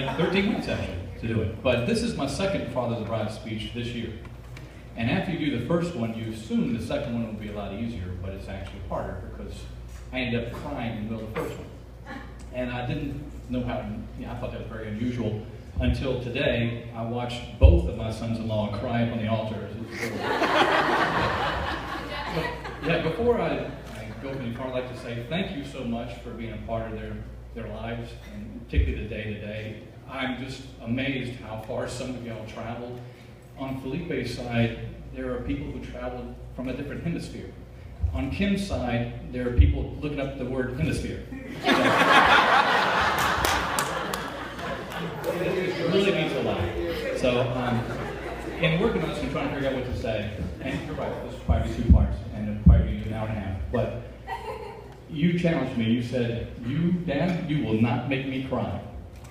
had 13 months actually to do it. But this is my second Father of the Bride speech this year. And after you do the first one, you assume the second one will be a lot easier, but it's actually harder because I ended up crying in the middle of the first one. And I didn't know how, I thought that was very unusual until today. I watched both of my sons-in-law cry up on the altar. But, yeah, before I go any further, I'd like to say thank you so much for being a part of their lives, and particularly the day-to-day. I'm just amazed how far some of y'all traveled. On Felipe's side, there are people who traveled from a different hemisphere. On Kim's side, there are people looking up the word hemisphere. It really means a lot. So, in working on this and trying to figure out what to say, and you're right, this will probably be 2 parts, and it'll probably be an hour and a half, but you challenged me. You said, Dad, you will not make me cry.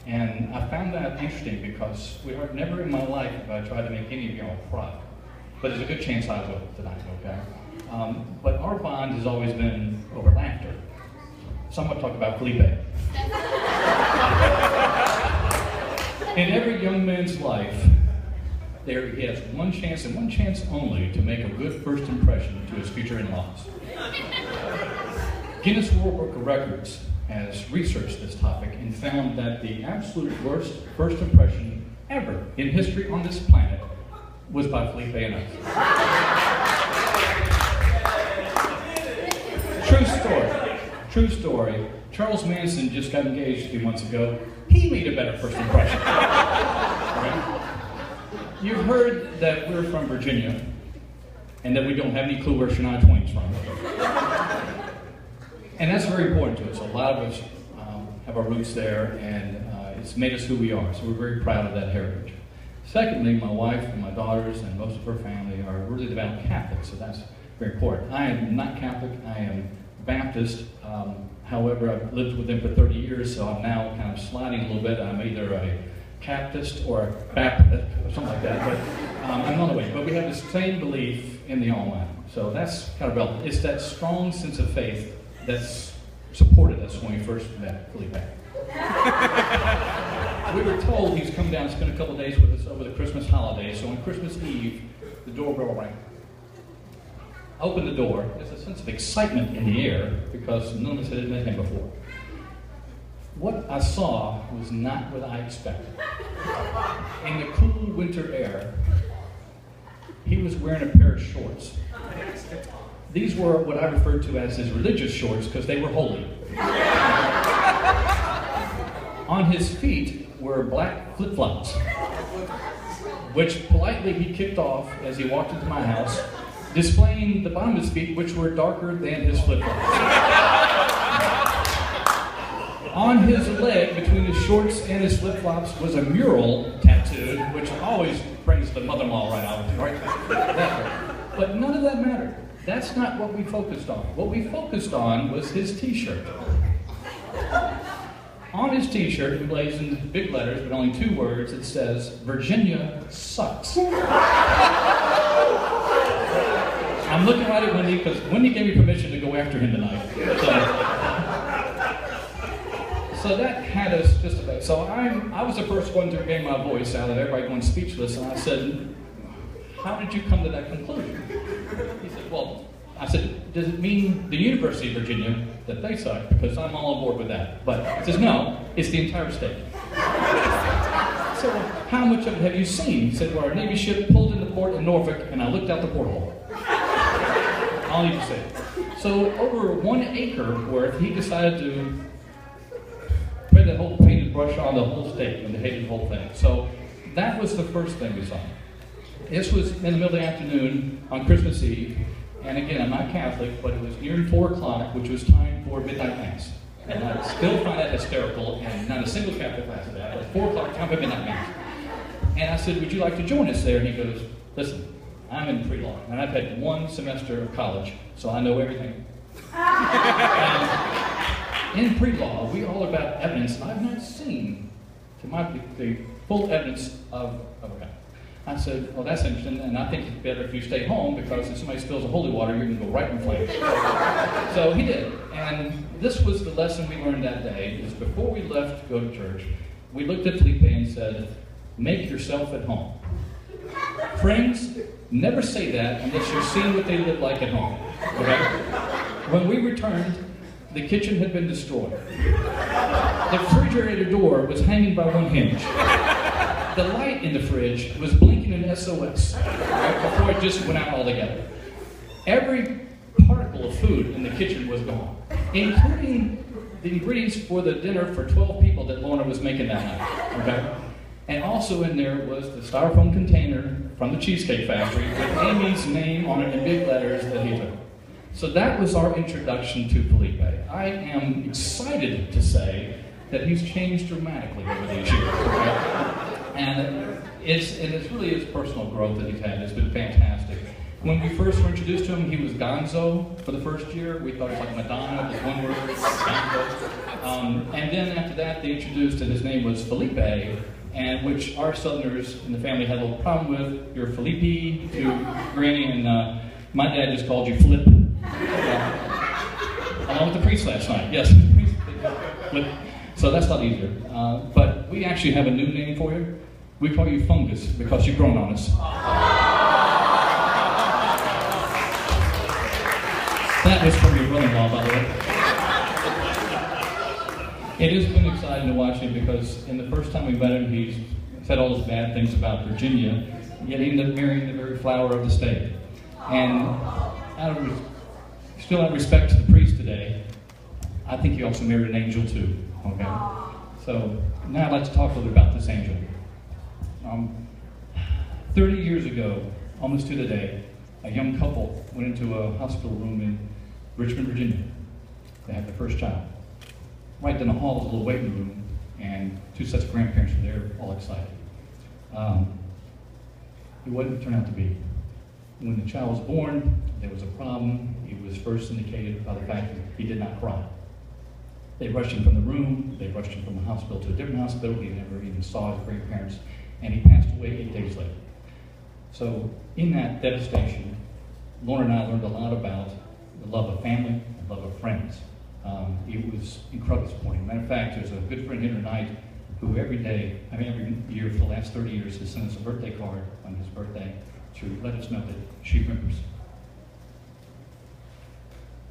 And I found that interesting because never in my life have I tried to make any of y'all cry. But there's a good chance I will tonight, okay? But our bond has always been over laughter. Someone talk about Felipe. In every young man's life, he has one chance and one chance only to make a good first impression to his future in-laws. Guinness World Book of Records has researched this topic and found that the absolute worst first impression ever in history on this planet was by Felipe and us. True story. Charles Manson just got engaged a few months ago. He made a better first impression. Right? You've heard that we're from Virginia and that we don't have any clue where Shania Twain's from. And that's very important to us. A lot of us have our roots there, and it's made us who we are, so we're very proud of that heritage. Secondly, my wife and my daughters and most of her family are really devout Catholics, so that's very important. I am not Catholic, I am Baptist. However, I've lived with them for 30 years, so I'm now kind of sliding a little bit. I'm either a Baptist or a Baptist, or something like that, but I'm on the way. But we have the same belief in the Almighty, so that's kind of relevant. It's that strong sense of faith that's supported us when we first met Felipe. We were told he's come down and spent a couple days with us over the Christmas holiday, so on Christmas Eve, the doorbell rang. I opened the door. There's a sense of excitement in the air because none of us had met him before. What I saw was not what I expected. In the cool winter air, he was wearing a pair of shorts. These were what I referred to as his religious shorts because they were holy. On his feet were black flip-flops, which politely he kicked off as he walked into my house, displaying the bottom of his feet, which were darker than his flip-flops. On his leg, between his shorts and his flip-flops, was a mural tattooed, which always brings the mother-in-law right out, right? But none of that mattered. That's not what we focused on. What we focused on was his t-shirt. On his t-shirt, emblazoned in big letters, but only 2 words, it says, "Virginia sucks." I'm looking right at Wendy, because Wendy gave me permission to go after him tonight. So that had us just about. So I was the first one to gain my voice out of everybody going speechless, and I said, "How did you come to that conclusion?" He said, "Well," I said, "does it mean the University of Virginia that they suck? Because I'm all on board with that." But he says, "No, it's the entire state." So how much of it have you seen? He said, "Well, our Navy ship pulled into port in Norfolk, and I looked out the porthole." I'll need to say it. So over 1 acre worth, he decided to put that whole painted brush on the whole state, and they hated the whole thing. So that was the first thing we saw. This was in the middle of the afternoon on Christmas Eve, and again, I'm not Catholic, but it was nearing 4 o'clock, which was time for midnight mass. And I still find that hysterical, and not a single Catholic class of that, but 4 o'clock, time for midnight mass. And I said, "Would you like to join us there?" And he goes, "Listen, I'm in pre-law, and I've had 1 semester of college, so I know everything." In pre-law, we all about evidence, and I've not seen, to my the full evidence of a God. I said, "Well, that's interesting, and I think it's better if you stay home because if somebody spills a holy water, you're going to go right in flames." So he did, and this was the lesson we learned that day, is before we left to go to church, we looked at Felipe and said, make yourself at home. Friends, never say that unless you're seeing what they live like at home. Okay? When we returned, the kitchen had been destroyed. The refrigerator door was hanging by one hinge. The light in the fridge was blinking an SOS right before it just went out altogether. Every particle of food in the kitchen was gone, including the ingredients for the dinner for 12 people that Lorna was making that night. Okay? And also in there was the styrofoam container from the Cheesecake Factory with Amy's name on it in big letters that he took. So that was our introduction to Felipe. I am excited to say that he's changed dramatically over these years. Okay? And it's really his personal growth that he's had. It's been fantastic. When we first were introduced to him, he was Gonzo for the first year. We thought it was like Madonna, with one word, Gonzo. And then after that, they introduced that his name was Felipe, and which our Southerners in the family had a little problem with. You're Felipe to Granny, and my dad just called you Flip. Along with the priest last night. Yes, the priest, Flip. So that's a lot easier. But we actually have a new name for you. We call you Fungus because you've grown on us. That was from your brother-in-law, by the way. It has been exciting to watch him because in the first time we met him, he's said all those bad things about Virginia, yet he ended up marrying the very flower of the state. And still out of respect to the priest today, I think he also married an angel too. Okay? So now I'd like to talk a little bit about this angel. 30 years ago, almost to the day, a young couple went into a hospital room in Richmond, Virginia. They had their first child. Right down the hall was a little waiting room, and two sets of grandparents were there, all excited. It wasn't turned out to be. When the child was born, there was a problem. It was first indicated by the fact that he did not cry. They rushed him from the room. They rushed him from the hospital to a different hospital. He never even saw his grandparents, and he passed away 8 days later. So in that devastation, Lorna and I learned a lot about the love of family, the love of friends. It was incredibly supporting. Matter of fact, there's a good friend here tonight who every year for the last 30 years has sent us a birthday card on his birthday to let us know that she remembers.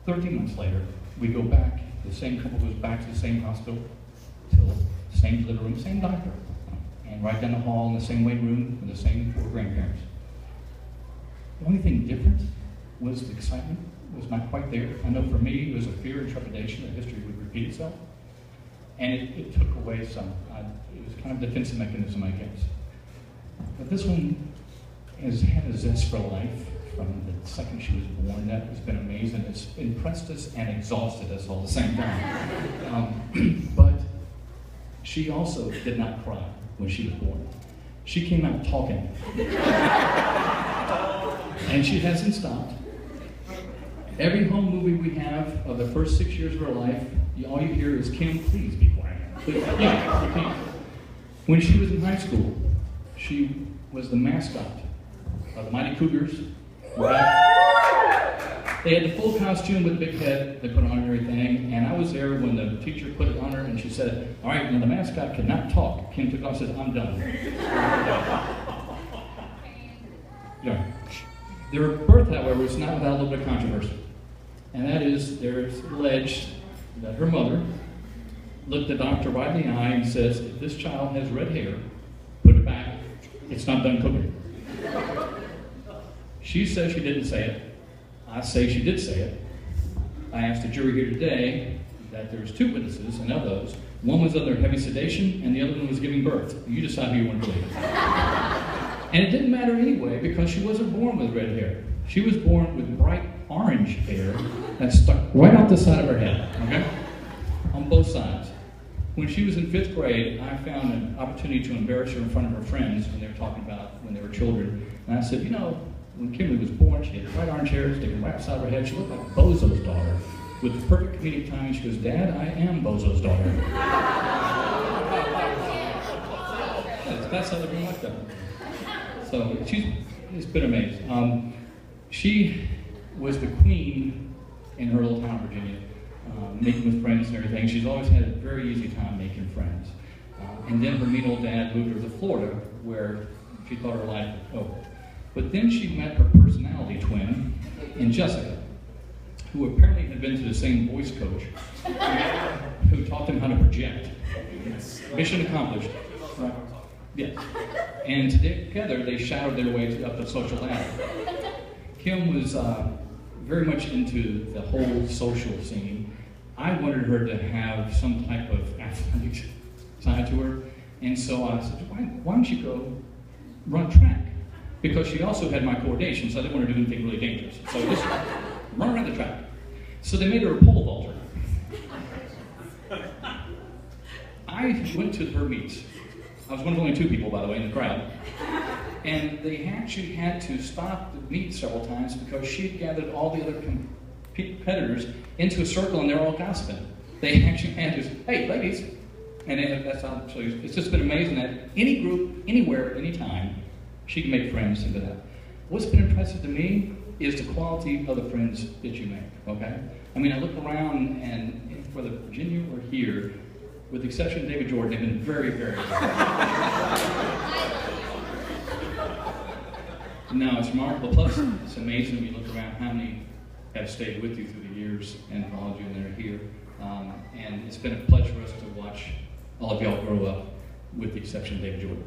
13 months later, we go back. The same couple goes back to the same hospital, to the same living room, same doctor, and right down the hall in the same waiting room with the same 4 grandparents. The only thing different was the excitement was not quite there. I know for me, it was a fear and trepidation that history would repeat itself. And it took away some. It was kind of a defensive mechanism, I guess. But this one has had a zest for life from the second she was born. That has been amazing. It's impressed us and exhausted us all at the same time. But she also did not cry when she was born. She came out talking. And she hasn't stopped. Every home movie we have of the first 6 years of her life, all you hear is, Kim, please be quiet. Please. Yeah, you can't. When she was in high school, she was the mascot of the Mighty Cougars. Right? They had the full costume with the big head, they put on everything, and I was there when the teacher put it on her, and she said, all right, now the mascot cannot talk. Kim took off and said, I'm done. Yeah. Their birth, however, was not without a little bit of controversy. And that is, there's alleged that her mother looked the doctor right in the eye and says, if this child has red hair, put it back, it's not done cooking. She says she didn't say it. I say she did say it. I asked the jury here today that there's 2 witnesses, and of those, one was under heavy sedation, and the other one was giving birth. You decide who you want to believe. And it didn't matter anyway, because she wasn't born with red hair. She was born with bright orange hair that stuck right out the side of her head, okay? On both sides. When she was in 5th grade, I found an opportunity to embarrass her in front of her friends when they were talking about when they were children. And I said, you know, when Kimberly was born, she had bright orange hair sticking right outside her head. She looked like Bozo's daughter. With the perfect comedic timing, she goes, Dad, I am Bozo's daughter. That's how they're going like that. So it's been amazing. She was the queen in her little town, Virginia, making with friends and everything. She's always had a very easy time making friends. And then her mean old dad moved her to Florida, where she thought her life would go. But then she met her personality twin in Jessica, who apparently had been to the same voice coach, who taught them how to project. Mission accomplished. Right. Yes. And together they shouted their way up the social ladder. Kim was very much into the whole social scene. I wanted her to have some type of athletic side to her, and so I said, why don't you go run track? Because she also had my coordination, so I didn't want her to do anything really dangerous. So just run around the track. So they made her a pole vaulter. I went to her meets. I was one of only 2 people, by the way, in the crowd. And they actually had to stop the meet several times because she had gathered all the other competitors into a circle and they're all gossiping. They actually had to say, hey, ladies. And that's how it's just been amazing that any group, anywhere, anytime, she can make friends into that. What's been impressive to me is the quality of the friends that you make, okay? I mean, I look around and whether Virginia or here, with the exception of David Jordan, they've been very, very good. No, it's remarkable. Plus, it's amazing when you look around how many have stayed with you through the years and followed you and they're here. And it's been a pleasure for us to watch all of y'all grow up, with the exception of David Jordan.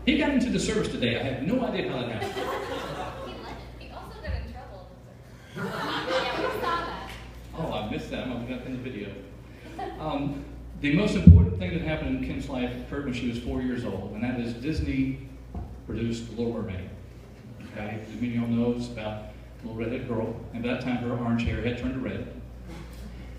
He got into the service today. I have no idea how that happened. He also got in trouble. Yeah, we saw that. Oh, I missed that. I'm looking up in the video. The most important thing that happened in Kim's life occurred when she was 4 years old, and that is Disney produced The Little Mermaid. Okay, as many of y'all knows about the little redhead girl, and by that time her orange hair had turned to red.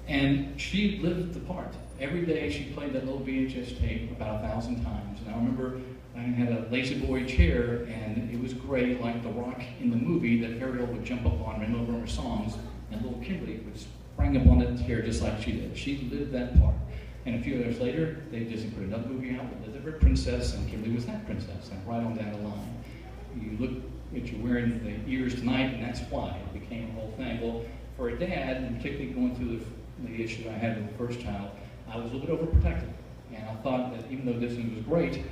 And she lived the part. Every day she played that little VHS tape about 1,000 times. And I remember I had a lazy boy chair, and it was gray like the rock in the movie that Ariel would jump up on and over her songs, and little Kimberly would sprang up on that chair just like she did. She lived that part. And a few years later, they Disney put another movie out with Elizabeth Princess, and Kimberly was that princess, and right on down the line. You look at you wearing the ears tonight, and that's why it became a whole thing. Well, for a dad, and particularly going through the issue I had with the first child, I was a little bit overprotective. And I thought that even though Disney was great,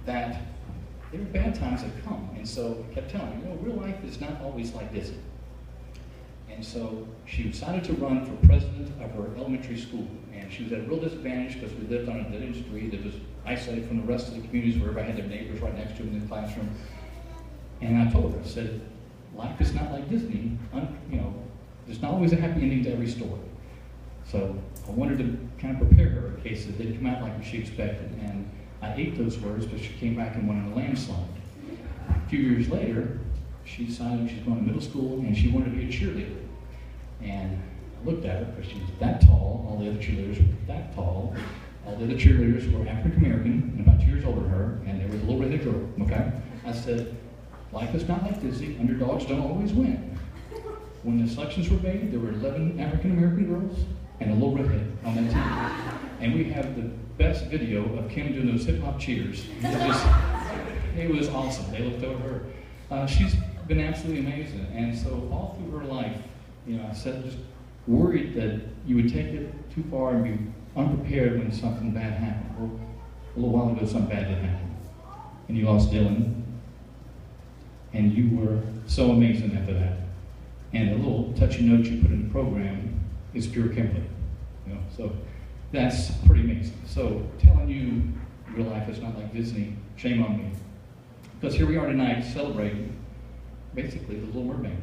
that there were bad times that come. And so I kept telling her, real life is not always like Disney. And so she decided to run for president of her elementary school. And she was at a real disadvantage because we lived on a dead end street that was isolated from the rest of the communities where everybody had their neighbors right next to them in the classroom. And I told her, I said, life is not like Disney. There's not always a happy ending to every story. So I wanted to kind of prepare her in case it didn't come out like she expected. And I ate those words, but she came back and went on a landslide. A few years later, she decided she's going to middle school and she wanted to be a cheerleader. And I looked at her because she was that tall, all the other cheerleaders were that tall, all the other cheerleaders were African American and about 2 years older than her, and there was a little redheaded girl, okay? I said, life is not like Disney, underdogs don't always win. When the selections were made, there were 11 African American girls and a little redhead on that team. And we have the best video of Kim doing those hip-hop cheers. It was awesome. They looked over her. She's been absolutely amazing. And so all through her life, I said, just worried that you would take it too far and be unprepared when something bad happened. Well, a little while ago, something bad did happen. And you lost Dylan. And you were so amazing after that. And a little touchy note you put in the program is pure Kimberly. So that's pretty amazing. So telling you real life is not like Disney, shame on me. Because here we are tonight celebrating basically the Little Mermaid.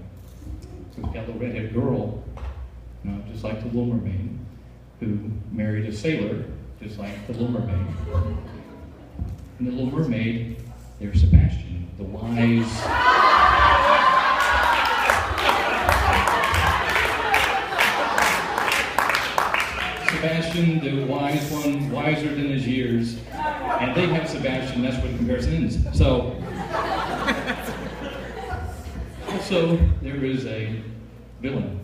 So we've got a little redheaded girl, just like the Little Mermaid, who married a sailor, just like the Little Mermaid. And the Little Mermaid, there's Sebastian, the wise. Sebastian, the wise one, wiser than his years, and they have Sebastian, that's where the comparison ends. So, also, there is a villain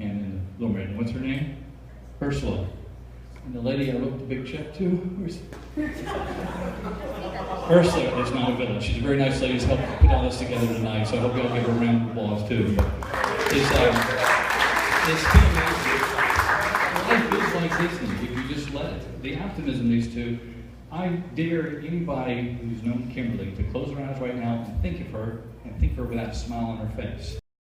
in Little Mermaid. What's her name? Ursula. And the lady I wrote the big check to, Ursula is not a villain. She's a very nice lady who's helped put all this together tonight, so I hope y'all give her a round of applause too. It's been amazing. Life is like Disney if you just let it. But the optimism these two, I dare anybody who's known Kimberly to close their eyes right now and think of her with that smile on her face.